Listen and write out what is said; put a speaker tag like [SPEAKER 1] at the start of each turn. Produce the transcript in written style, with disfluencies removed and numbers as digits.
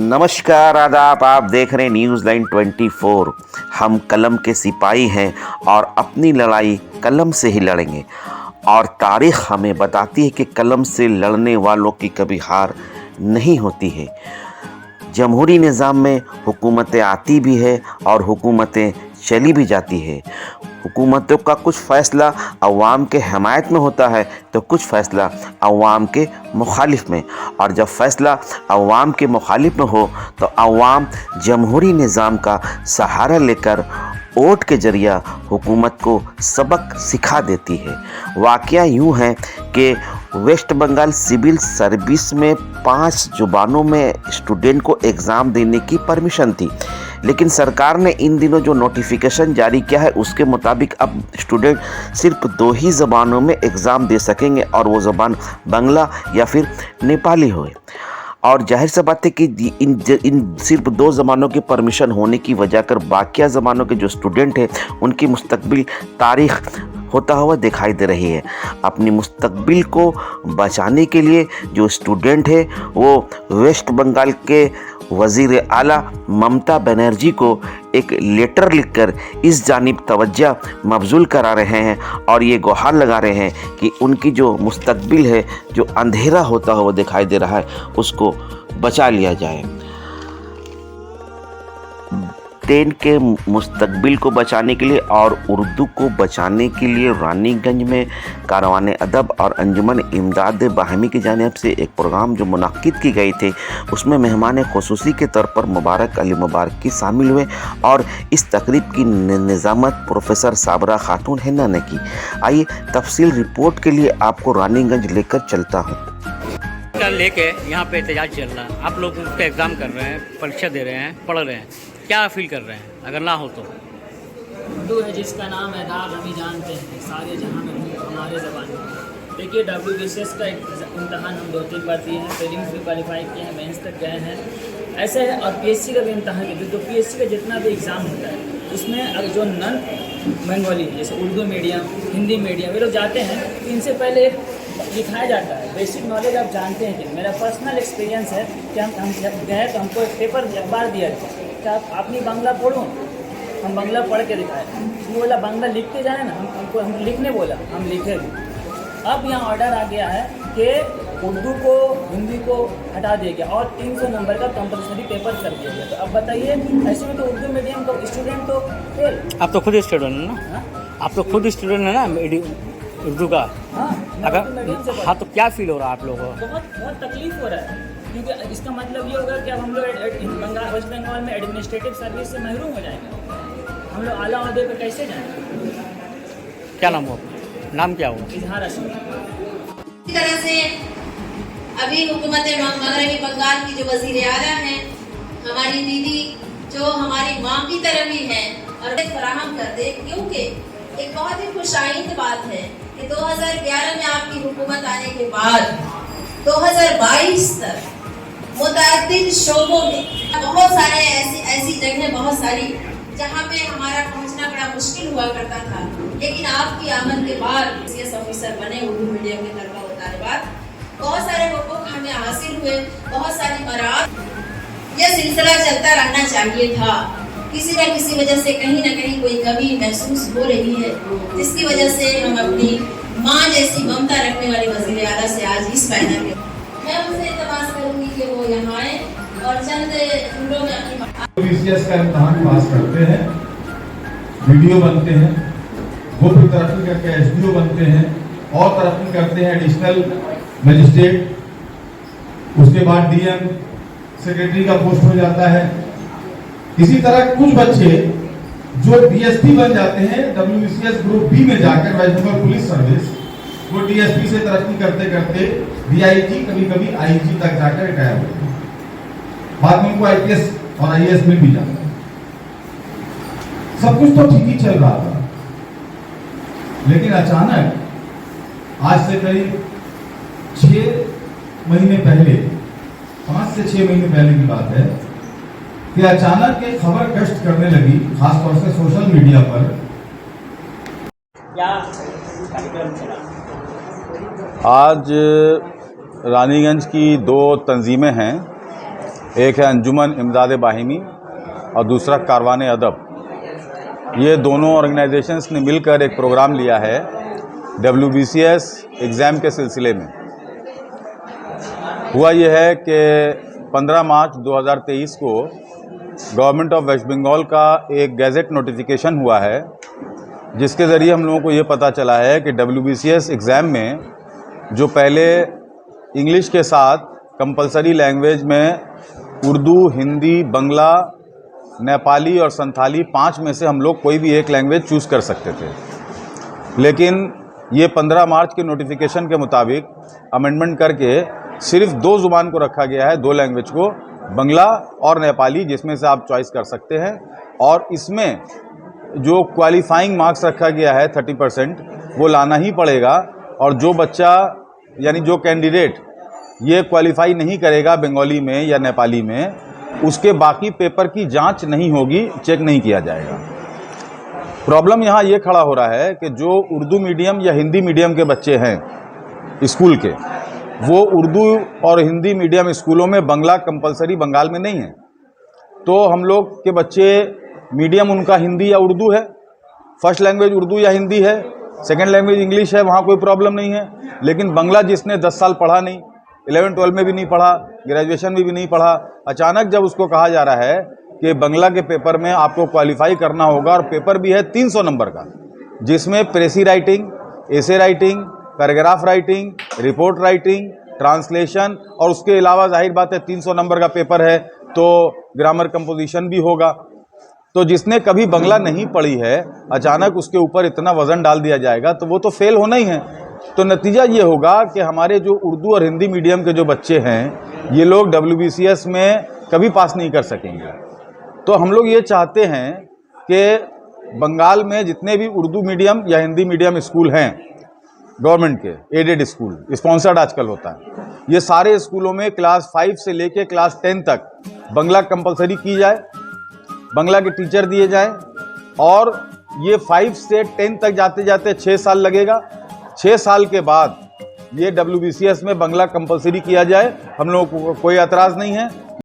[SPEAKER 1] नमस्कार, आदाब। आप देख रहे हैं न्यूज़ लाइन 24। हम कलम के सिपाही हैं और अपनी लड़ाई कलम से ही लड़ेंगे। और तारीख़ हमें बताती है कि कलम से लड़ने वालों की कभी हार नहीं होती है। जमहूरी निज़ाम में हुकूमतें आती भी है और हुकूमतें चली भी जाती है। हुकूमतों का कुछ फ़ैसला अवाम के हमायत में होता है तो कुछ फ़ैसला अवाम के मुखालिफ में। और जब फ़ैसला अवाम के मुखालिफ में हो तो अवाम जमहूरी निज़ाम का सहारा लेकर वोट के ज़रिया हुकूमत को सबक सिखा देती है। वाक़या यूँ है कि वेस्ट बंगाल सिविल सर्विस में 5 ज़ुबानों में स्टूडेंट को एग्ज़ाम देने की परमिशन थी, लेकिन सरकार ने इन दिनों जो नोटिफिकेशन जारी किया है उसके मुताबिक अब स्टूडेंट सिर्फ 2 ही ज़बानों में एग्ज़ाम दे सकेंगे और वो ज़बान बांग्ला या फिर नेपाली हो। और जाहिर सी बात है कि इन सिर्फ 2 ज़बानों की परमिशन होने की वजह कर बाकिया ज़बानों के जो स्टूडेंट हैं उनकी मुस्तकबिल तारीख़ होता हुआ दिखाई दे रही है। अपनी मुस्तकबिल को बचाने के लिए जो स्टूडेंट है वो वेस्ट बंगाल के वज़ीर आला ममता बनर्जी को एक लेटर लिखकर इस जानिब तवज्जो मबज़ूल करा रहे हैं और ये गुहार लगा रहे हैं कि उनकी जो मुस्तकबिल है, जो अंधेरा होता हुआ दिखाई दे रहा है, उसको बचा लिया जाए। 10 के मुस्तकबिल को बचाने के लिए और उर्दू को बचाने के लिए रानीगंज में कारवान अदब और अंजुमन इमदाद बाहमी की जानिब से एक प्रोग्राम जो मुनक्किद की गई थी, उसमें मेहमान खुसूसी के तौर पर मुबारक अली मुबारकी शामिल हुए और इस तकरीब की निज़ामत प्रोफेसर साबरा खातून हिना ने की। आइए तफसील रिपोर्ट के लिए आपको रानीगंज लेकर चलता हूँ।
[SPEAKER 2] लेके यहाँ पे एहतजाज चल रहा है, आप लोग उसका एग्ज़ाम कर रहे हैं, परीक्षा दे रहे हैं, पढ़ रहे हैं, क्या फील कर रहे हैं अगर ना हो तो?
[SPEAKER 3] उर्दू है जिसका नाम है दाग, हम ही जानते हैं सारे जहां में हमारे ज़बान में। देखिए WBCS का इम्तहान हम 2-3 बार दिए हैं, प्रीलिम्स भी क्वालिफाई किए हैं, मेंस तक गए हैं, ऐसे है। और PSC का भी इम्तहान दिए। तो PSC का जितना भी एग्ज़ाम होता है उसमें अगर जो नॉन बंगाली जैसे उर्दू मीडियम, हिंदी मीडियम वे लोग जाते हैं तो इनसे पहले एक लिखाया जाता है, बेसिक नॉलेज आप जानते हैं कि मेरा पर्सनल एक्सपीरियंस है कि हम जब गए तो हमको एक पेपर अखबार दिया क्या आपने बांग्ला पढ़ो, हम बांग्ला पढ़ के दिखाए। वो बोला बांग्ला लिख के जाए ना, हम लिखने बोला, हम लिखे भी। अब यहाँ ऑर्डर आ गया है कि उर्दू को हिंदी को हटा दिया गया और 300 नंबर का कंपलसरी पेपर कर दिया गया। तो अब बताइए, ऐसे में तो उर्दू मीडियम का स्टूडेंट तो फेल।
[SPEAKER 2] आप तो खुद स्टूडेंट हैं ना? आप तो खुद स्टूडेंट हैं ना उर्दू का?
[SPEAKER 3] हाँ,
[SPEAKER 2] अगर हाँ तो क्या फील हो रहा है आप लोगों को?
[SPEAKER 3] बहुत तकलीफ हो रहा है, क्योंकि इसका मतलब ये होगा कि अब हम लोग वेस्ट बंगाल में एडमिनिस्ट्रेटिव सर्विस से महरूम हो जाएंगे। हम लोग आला ओहदे पे कैसे जाएंगे?
[SPEAKER 2] क्या नाम हो? नाम क्या हो?
[SPEAKER 3] इजहार असमी।
[SPEAKER 4] इसी तरह से अभी हुकूमत मगरबी बंगाल की जो वज़ीर आला हैं, हमारी दीदी जो हमारी माँ की तरह भी हैं और फराहम कर दे, क्योंकि एक बहुत ही खुशाइंद बात है कि 2011 में आपकी हुकूमत आने के बाद 2022 तक मुतअद्दिद शोबों में बहुत सारे ऐसी जगह बहुत सारी जहाँ पे हमारा पहुँचना बड़ा मुश्किल हुआ करता था, लेकिन आपकी आमद के बाद CS ऑफिसर बने उर्दू मीडियम के तलबा होने के बाद बहुत सारे हुकूक हमें हासिल हुए, बहुत सारी मराहत। यह सिलसिला चलता रहना चाहिए था। किसी न किसी वजह से कहीं ना कहीं कोई कमी महसूस हो रही है, जिसकी वजह से हम अपनी माँ जैसी ममता रखने वाली वज़ीर आला से आज इस पैनल में मैं उनसे इल्तिमास करूंगी कि वो यहाँ आए और चंद जुमलों में अपनी
[SPEAKER 5] WBCS का इम्तहान पास करते हैं, वीडियो बनते हैं, वो फिर तरक्की करके SDO बनते हैं और तरक्की करते हैं एडिशनल मजिस्ट्रेट, उसके बाद DM सेक्रेटरी का पोस्ट हो जाता है। इसी तरह कुछ बच्चे जो DSP बन जाते हैं WBCS ग्रुप B में जाकर, वेस्ट बंगाल पुलिस सर्विस, वो DSP से तरक्की करते करते DIG, कभी-कभी IG तक जाकर रिटायर होते हैं। बाद में उनको IPS और IAS मिल भी जाता है। सब कुछ तो ठीक ही चल रहा था, लेकिन अचानक आज से करीब 6 महीने पहले, 5 से 6 महीने पहले की बात है कि अचानक एक खबर गश्त करने लगी, खासतौर से सोशल मीडिया पर।
[SPEAKER 3] क्या कार्यक्रम चला?
[SPEAKER 6] आज रानीगंज की 2 तंजीमें हैं एक है अंजुमन इमदाद बाहिमी और दूसरा कारवान अदब। ये दोनों ऑर्गेनाइजेशंस ने मिलकर एक प्रोग्राम लिया है WBCS एग्ज़ाम के सिलसिले में। हुआ ये है कि 15 मार्च 2023 को गवर्नमेंट ऑफ वेस्ट बंगाल का एक गैजेट नोटिफिकेशन हुआ है, जिसके ज़रिए हम लोगों को ये पता चला है कि WBCS एग्ज़ाम में जो पहले इंग्लिश के साथ कंपलसरी लैंग्वेज में उर्दू, हिंदी, बंगला, नेपाली और संथाली 5 में से हम लोग कोई भी एक लैंग्वेज चूज़ कर सकते थे। लेकिन ये 15 मार्च के नोटिफिकेशन के मुताबिक अमेंडमेंट करके सिर्फ 2 ज़ुबान को रखा गया है, 2 लैंग्वेज को, बंगला और नेपाली, जिसमें से आप चॉइस कर सकते हैं। और इसमें जो क्वालिफाइंग मार्क्स रखा गया है 30% वो लाना ही पड़ेगा। और जो बच्चा यानी जो कैंडिडेट ये क्वालिफाई नहीं करेगा बंगाली में या नेपाली में, उसके बाकी पेपर की जांच नहीं होगी, चेक नहीं किया जाएगा। प्रॉब्लम यहाँ ये खड़ा हो रहा है कि जो उर्दू मीडियम या हिंदी मीडियम के बच्चे हैं स्कूल के, वो उर्दू और हिंदी मीडियम स्कूलों में बंगला कंपलसरी बंगाल में नहीं है। तो हम लोग के बच्चे मीडियम उनका हिंदी या उर्दू है, फर्स्ट लैंग्वेज उर्दू या हिंदी है, सेकंड लैंग्वेज इंग्लिश है, वहाँ कोई प्रॉब्लम नहीं है। लेकिन बंगला जिसने 10 साल पढ़ा नहीं, 11-12 में भी नहीं पढ़ा, ग्रेजुएशन में भी नहीं पढ़ा, अचानक जब उसको कहा जा रहा है कि बंगला के पेपर में आपको क्वालिफाई करना होगा, और पेपर भी है 300 नंबर का, जिसमें प्रेसी writing, essay writing, paragraph writing, report writing, translation, और उसके अलावा जाहिर बात है 300 नंबर का पेपर है तो ग्रामर कंपोजिशन भी होगा। तो जिसने कभी बंगला नहीं पढ़ी है, अचानक उसके ऊपर इतना वज़न डाल दिया जाएगा तो वो तो फेल होना ही है। तो नतीजा ये होगा कि हमारे जो उर्दू और हिंदी मीडियम के जो बच्चे हैं, ये लोग WBCS में कभी पास नहीं कर सकेंगे। तो हम लोग ये चाहते हैं कि बंगाल में जितने भी उर्दू मीडियम या हिंदी मीडियम स्कूल हैं, गवर्नमेंट के एडेड स्कूल, स्पॉन्सर्ड आजकल होता है, ये सारे स्कूलों में क्लास 5 से लेके क्लास 10 तक बंगला कंपलसरी की जाए, बंगला के टीचर दिए जाएं। और ये 5 से 10 तक जाते जाते 6 साल लगेगा। 6 साल के बाद ये WBCS में बंगला कंपलसरी किया जाए, हम लोगों को कोई एतराज़ नहीं है।